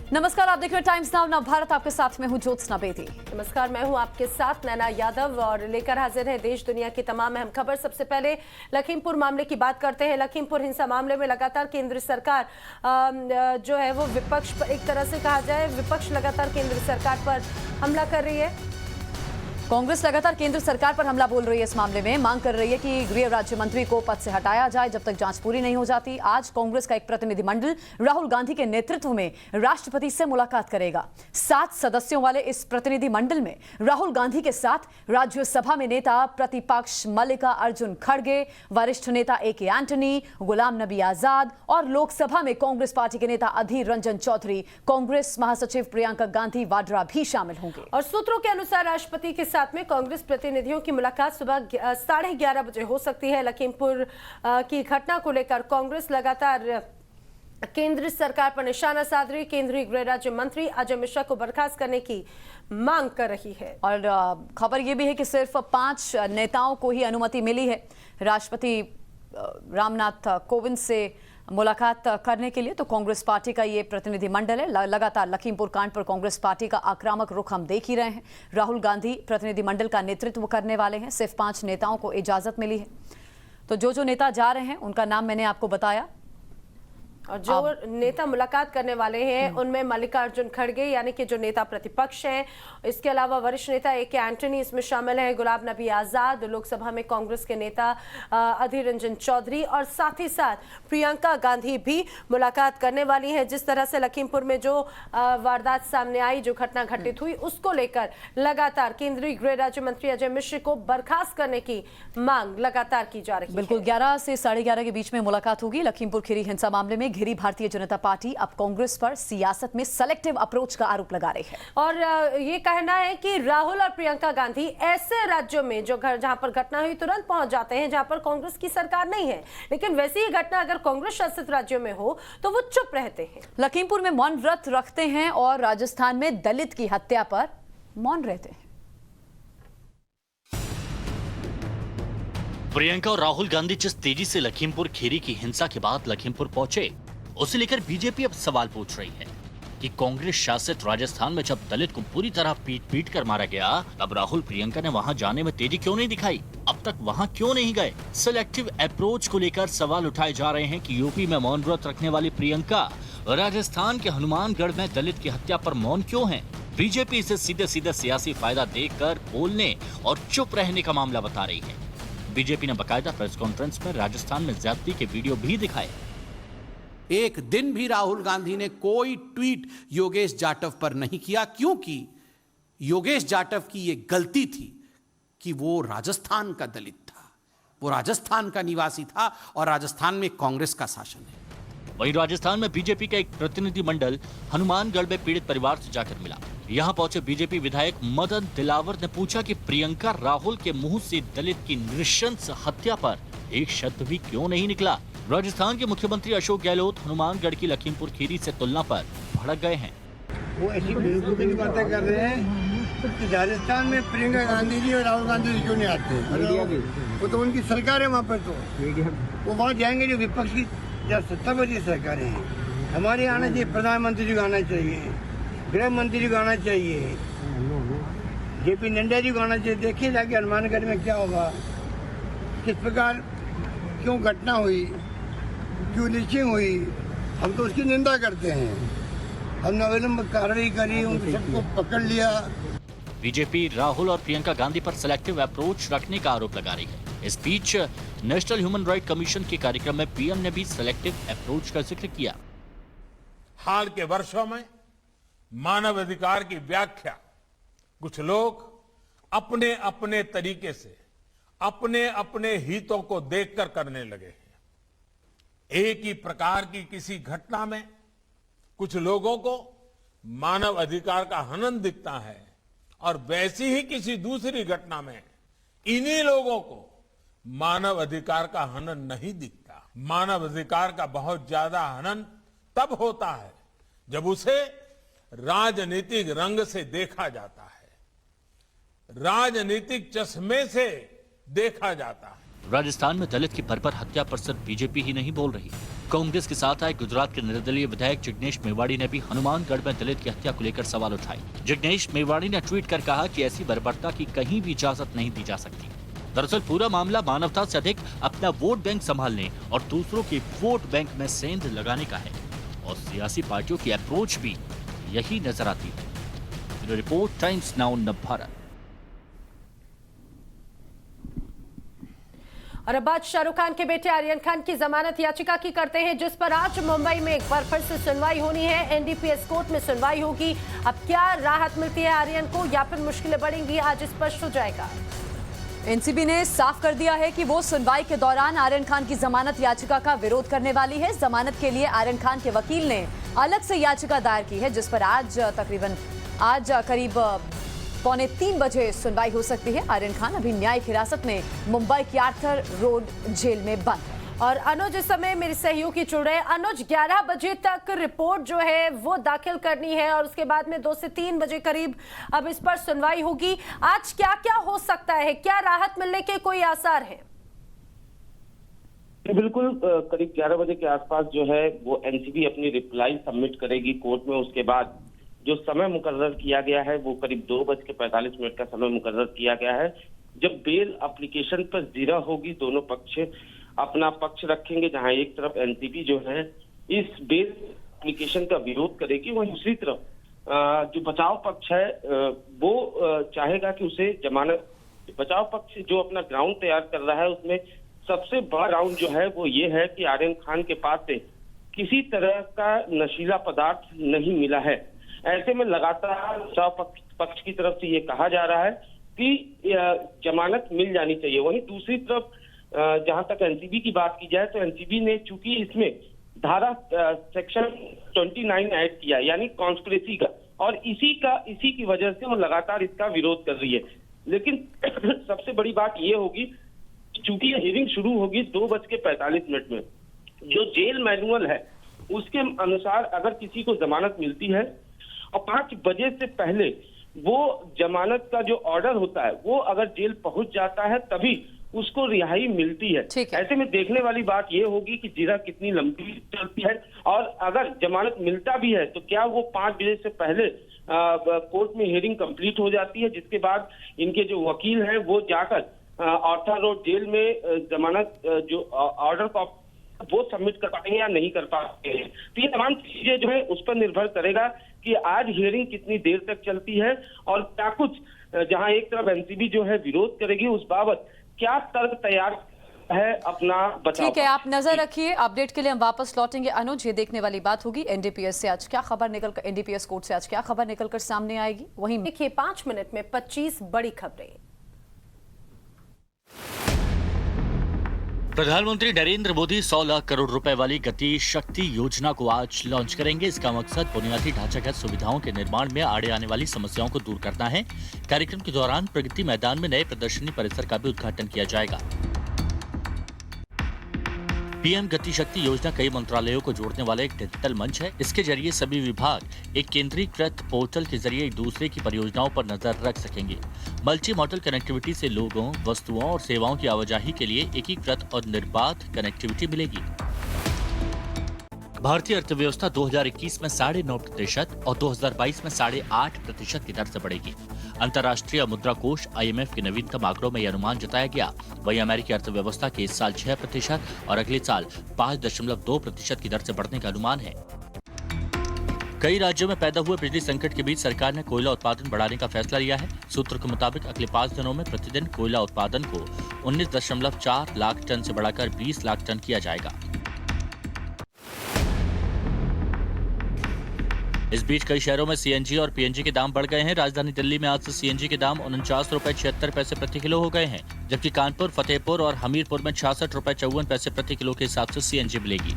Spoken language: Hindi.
नमस्कार, आप देख रहे हैं टाइम्स नाउ नवभारत। आपके साथ में हूं ज्योत्सना बेदी। नमस्कार, मैं हूं आपके साथ नैना यादव और लेकर हाजिर है देश दुनिया की तमाम अहम खबर। सबसे पहले लखीमपुर मामले की बात करते हैं। लखीमपुर हिंसा मामले में लगातार केंद्र सरकार जो है वो विपक्ष पर, एक तरह से कहा जाए विपक्ष लगातार केंद्र सरकार पर हमला कर रही है। कांग्रेस लगातार केंद्र सरकार पर हमला बोल रही है। इस मामले में मांग कर रही है कि गृह राज्य मंत्री को पद से हटाया जाए जब तक जांच पूरी नहीं हो जाती। आज कांग्रेस का एक प्रतिनिधिमंडल राहुल गांधी के नेतृत्व में राष्ट्रपति से मुलाकात करेगा। 7 सदस्यों वाले इस प्रतिनिधिमंडल में राहुल गांधी के साथ राज्यसभा में नेता प्रतिपक्ष मल्लिकार्जुन खड़गे, वरिष्ठ नेता AK एंटनी, गुलाम नबी आजाद और लोकसभा में कांग्रेस पार्टी के नेता अधीर रंजन चौधरी, कांग्रेस महासचिव प्रियंका गांधी वाड्रा भी शामिल होंगे। और सूत्रों के अनुसार राष्ट्रपति के साथ में कांग्रेस प्रतिनिधियों की मुलाकात सुबह 11:30 बजे हो सकती है। लखीमपुर की घटना को लेकर कांग्रेस लगातार केंद्र सरकार पर निशाना साध रही। केंद्रीय गृह राज्य मंत्री अजय मिश्रा को बर्खास्त करने की मांग कर रही है। और खबर यह भी है कि सिर्फ 5 नेताओं को ही अनुमति मिली है राष्ट्रपति रामनाथ कोविंद से मुलाकात करने के लिए। तो कांग्रेस पार्टी का ये प्रतिनिधिमंडल है। लगातार लखीमपुर कांड पर कांग्रेस पार्टी का आक्रामक रुख हम देख ही रहे हैं। राहुल गांधी प्रतिनिधिमंडल का नेतृत्व करने वाले हैं। सिर्फ 5 नेताओं को इजाजत मिली है। तो जो नेता जा रहे हैं उनका नाम मैंने आपको बताया। और जो नेता मुलाकात करने वाले हैं उनमें मल्लिकार्जुन खड़गे यानी कि जो नेता प्रतिपक्ष हैं, इसके अलावा वरिष्ठ नेता AK एंटनी इसमें शामिल है, गुलाम नबी आजाद, लोकसभा में कांग्रेस के नेता अधीर रंजन चौधरी और साथ ही साथ प्रियंका गांधी भी मुलाकात करने वाली है। जिस तरह से लखीमपुर में जो वारदात सामने आई, जो घटना घटित हुई, उसको लेकर लगातार केंद्रीय गृह राज्य मंत्री अजय मिश्र को बर्खास्त करने की मांग लगातार की जा रही है। बिल्कुल 11 से 11:30 के बीच में मुलाकात होगी। लखीमपुर खीरी हिंसा मामले में घिरी भारतीय जनता पार्टी अब कांग्रेस पर सियासत में सेलेक्टिव अप्रोच का आरोप लगा रही है। और ये कहना है कि राहुल और प्रियंका गांधी ऐसे राज्यों में जहां पर घटना हुई तुरंत पहुंच जाते हैं जहां पर कांग्रेस की सरकार नहीं है, लेकिन वैसी ही घटना अगर कांग्रेस शासित राज्यों में हो तो वो चुप रहते हैं। लखीमपुर में मौन व्रत रखते हैं और राजस्थान में दलित की हत्या पर मौन रहते हैं। प्रियंका और राहुल गांधी जिस तेजी से लखीमपुर खीरी की हिंसा के बाद लखीमपुर पहुंचे, उसे लेकर बीजेपी अब सवाल पूछ रही है कि कांग्रेस शासित राजस्थान में जब दलित को पूरी तरह पीट कर मारा गया, तब राहुल प्रियंका ने वहां जाने में तेजी क्यों नहीं दिखाई? अब तक वहां क्यों नहीं गए? सिलेक्टिव अप्रोच को लेकर सवाल उठाए जा रहे हैं कि यूपी में मौन व्रत रखने वाली प्रियंका राजस्थान के हनुमानगढ़ में दलित की हत्या पर मौन क्यों है? बीजेपी इसे सीधे सीधे सियासी फायदा देकर बोलने और चुप रहने का मामला बता रही है। बीजेपी ने बकायदा प्रेस कॉन्फ्रेंस में राजस्थान में ज्यादती के वीडियो भी दिखाए। एक दिन भी राहुल गांधी ने कोई ट्वीट योगेश जाटव पर नहीं किया, क्योंकि योगेश जाटव की यह गलती थी कि वो राजस्थान का दलित था, वो राजस्थान का निवासी था और राजस्थान में कांग्रेस का शासन है। वहीं राजस्थान में बीजेपी का एक प्रतिनिधिमंडल हनुमानगढ़ में पीड़ित परिवार से जाकर मिला। यहाँ पहुंचे बीजेपी विधायक मदन दिलावर ने पूछा कि प्रियंका राहुल के मुंह से दलित की नृशंस हत्या पर एक शब्द भी क्यों नहीं निकला। राजस्थान के मुख्यमंत्री अशोक गहलोत हनुमानगढ़ की लखीमपुर खीरी से तुलना पर भड़क गए हैं। वो ऐसी बेवकूफी की बातें कर रहे हैं कि राजस्थान में प्रियंका गांधी जी और राहुल गांधी जी क्यों नहीं आते? वो तो उनकी सरकार है वहाँ पर, तो वो वहाँ जाएंगे जो विपक्ष की या सत्तावादी सरकारें हैं। हमारे आना चाहिए, प्रधानमंत्री जी को आना चाहिए, गृह मंत्री जी को आना चाहिए, JP नड्डा जी को आना चाहिए। देखिए जाके हनुमानगढ़ में क्या होगा, किस प्रकार क्यों घटना हुई, क्यों लिंचिंग हुई। हम तो उसकी निंदा करते हैं। हमने अविलंब कार्रवाई करी, उन सबको पकड़ लिया। बीजेपी राहुल और प्रियंका गांधी पर सिलेक्टिव अप्रोच रखने का आरोप लगा रही है। इस बीच नेशनल ह्यूमन राइट कमीशन के कार्यक्रम में PM ने भी सिलेक्टिव अप्रोच का जिक्र किया। हाल के वर्षों में मानव अधिकार की व्याख्या कुछ लोग अपने अपने तरीके से अपने अपने हितों को देखकर करने लगे हैं। एक ही प्रकार की किसी घटना में कुछ लोगों को मानव अधिकार का हनन दिखता है और वैसी ही किसी दूसरी घटना में इन्हीं लोगों को मानव अधिकार का हनन नहीं दिखता। मानव अधिकार का बहुत ज्यादा हनन तब होता है जब उसे राजनीतिक रंग से देखा जाता है, राजनीतिक चश्मे से देखा जाता है। राजस्थान में दलित की बर्बर हत्या पर सिर्फ बीजेपी ही नहीं बोल रही। कांग्रेस के साथ आए गुजरात के निर्दलीय विधायक जिग्नेश मेवाड़ी ने भी हनुमानगढ़ में दलित की हत्या को लेकर सवाल उठाए। जिग्नेश मेवाड़ी ने ट्वीट कर कहा कि ऐसी बर्बरता की कहीं भी इजाजत नहीं दी जा सकती। दरअसल पूरा मामला मानवता से अधिक अपना वोट बैंक संभालने और दूसरों के वोट बैंक में सेंध लगाने का है और सियासी पार्टियों की अप्रोच भी यही नजर आती है। Report times now Navbharat. और अब बात शाहरुख खान के बेटे आर्यन खान की जमानत याचिका की करते हैं, जिस पर आज मुंबई में एक बार फिर से सुनवाई होनी है। एनडीपीएस कोर्ट में सुनवाई होगी। अब क्या राहत मिलती है आर्यन को या फिर मुश्किलें बढ़ेंगी, आज स्पष्ट हो जाएगा। एनसीबी ने साफ कर दिया है कि वो सुनवाई के दौरान आर्यन खान की जमानत याचिका का विरोध करने वाली है। जमानत के लिए आर्यन खान के वकील ने अलग से याचिका दायर की है, जिस पर आज करीब 2:45 बजे सुनवाई हो सकती है। आर्यन खान अभी न्यायिक हिरासत में मुंबई की आर्थर रोड जेल में बंद है। और अनुज इस समय मेरे सहयोगी जुड़ रहे हैं। अनुज, 11 बजे तक रिपोर्ट जो है वो दाखिल करनी है और उसके बाद में 2 से 3 बजे करीब अब इस पर सुनवाई होगी। आज क्या क्या हो सकता है, क्या राहत मिलने के कोई आसार हैं? बिल्कुल, करीब 11 बजे के आसपास जो है वो एनसीबी अपनी रिप्लाई सबमिट करेगी कोर्ट में। उसके बाद जो समय मुकर्रर किया गया है वो करीब 2:45 का समय मुकर्रर किया गया है। जब बेल एप्लीकेशन पर जिरा होगी, दोनों पक्ष अपना पक्ष रखेंगे। जहां एक तरफ एनसीबी जो है इस बेल एप्लीकेशन का विरोध करेगी, वहीं दूसरी तरफ जो बचाव पक्ष है वो चाहेगा कि उसे जमानत। बचाव पक्ष जो अपना ग्राउंड तैयार कर रहा है उसमें सबसे बड़ा ग्राउंड जो है वो ये है कि आर्यन खान के पास से किसी तरह का नशीला पदार्थ नहीं मिला है। ऐसे में लगातार बचाव पक्ष की तरफ से ये कहा जा रहा है कि जमानत मिल जानी चाहिए। वहीं दूसरी तरफ जहां तक एनसीबी की बात की जाए तो एनसीबी ने चूंकि इसमें धारा सेक्शन 29 ऐड किया, यानी कॉन्स्पिरेसी का, और इसी की वजह से वो लगातार इसका विरोध कर रही है। लेकिन सबसे बड़ी बात ये होगी, चूंकि ये हियरिंग शुरू होगी 2:45 में, जो जेल मैनुअल है उसके अनुसार अगर किसी को जमानत मिलती है और 5 बजे से पहले वो जमानत का जो ऑर्डर होता है वो अगर जेल पहुंच जाता है तभी उसको रिहाई मिलती है। ऐसे में देखने वाली बात ये होगी कि जिरा कितनी लंबी चलती है, और अगर जमानत मिलता भी है तो क्या वो 5 बजे से पहले कोर्ट में हियरिंग कंप्लीट हो जाती है, जिसके बाद इनके जो वकील हैं वो जाकर आर्थर रोड जेल में जमानत जो ऑर्डर का वो सबमिट कर पाएंगे या नहीं कर पाएंगे। तो ये तमाम चीजें जो है उस पर निर्भर करेगा कि आज हियरिंग कितनी देर तक चलती है और क्या कुछ, जहां एक तरफ एनसीबी जो है विरोध करेगी उस बाबत क्या तर्क तैयार है अपना बचाव। ठीक है, आप नजर रखिए। अपडेट के लिए हम वापस लौटेंगे। अनुज, ये देखने वाली बात होगी एनडीपीएस से आज क्या खबर निकलकर, एनडीपीएस कोर्ट से आज क्या खबर निकलकर सामने आएगी। वहीं देखिए 5 मिनट में 25 बड़ी खबरें। प्रधानमंत्री नरेंद्र मोदी 100 लाख करोड़ रुपए वाली गति शक्ति योजना को आज लॉन्च करेंगे। इसका मकसद बुनियादी ढांचागत सुविधाओं के निर्माण में आड़े आने वाली समस्याओं को दूर करना है। कार्यक्रम के दौरान प्रगति मैदान में नए प्रदर्शनी परिसर का भी उद्घाटन किया जाएगा। पीएम गति शक्ति योजना कई मंत्रालयों को जोड़ने वाला एक डिजिटल मंच है। इसके जरिए सभी विभाग एक केंद्रीकृत पोर्टल के जरिए एक दूसरे की परियोजनाओं पर नजर रख सकेंगे। मल्टी मॉडल कनेक्टिविटी से लोगों, वस्तुओं और सेवाओं की आवाजाही के लिए एकीकृत और निर्बाध कनेक्टिविटी मिलेगी। भारतीय अर्थव्यवस्था 2021 में 9.5% और 2022 में 8.5% की दर से बढ़ेगी। अंतर्राष्ट्रीय मुद्रा कोष IMF के नवीनतम आंकड़ों में यह अनुमान जताया गया। वहीं अमेरिकी अर्थव्यवस्था के इस साल 6% और अगले साल 5.2% की दर से बढ़ने का अनुमान है। कई राज्यों में पैदा हुए बिजली संकट के बीच सरकार ने कोयला उत्पादन बढ़ाने का फैसला लिया है। सूत्र के मुताबिक अगले 5 दिनों में प्रतिदिन कोयला उत्पादन को 19.4 लाख टन से बढ़ाकर 20 लाख टन किया जाएगा। इस बीच कई शहरों में सीएनजी और पीएनजी के दाम बढ़ गए हैं। राजधानी दिल्ली में आज से सीएनजी के दाम 49.76 प्रति किलो हो गए हैं, जबकि कानपुर, फतेहपुर और हमीरपुर में 66.54 प्रति किलो के हिसाब से सीएनजी मिलेगी।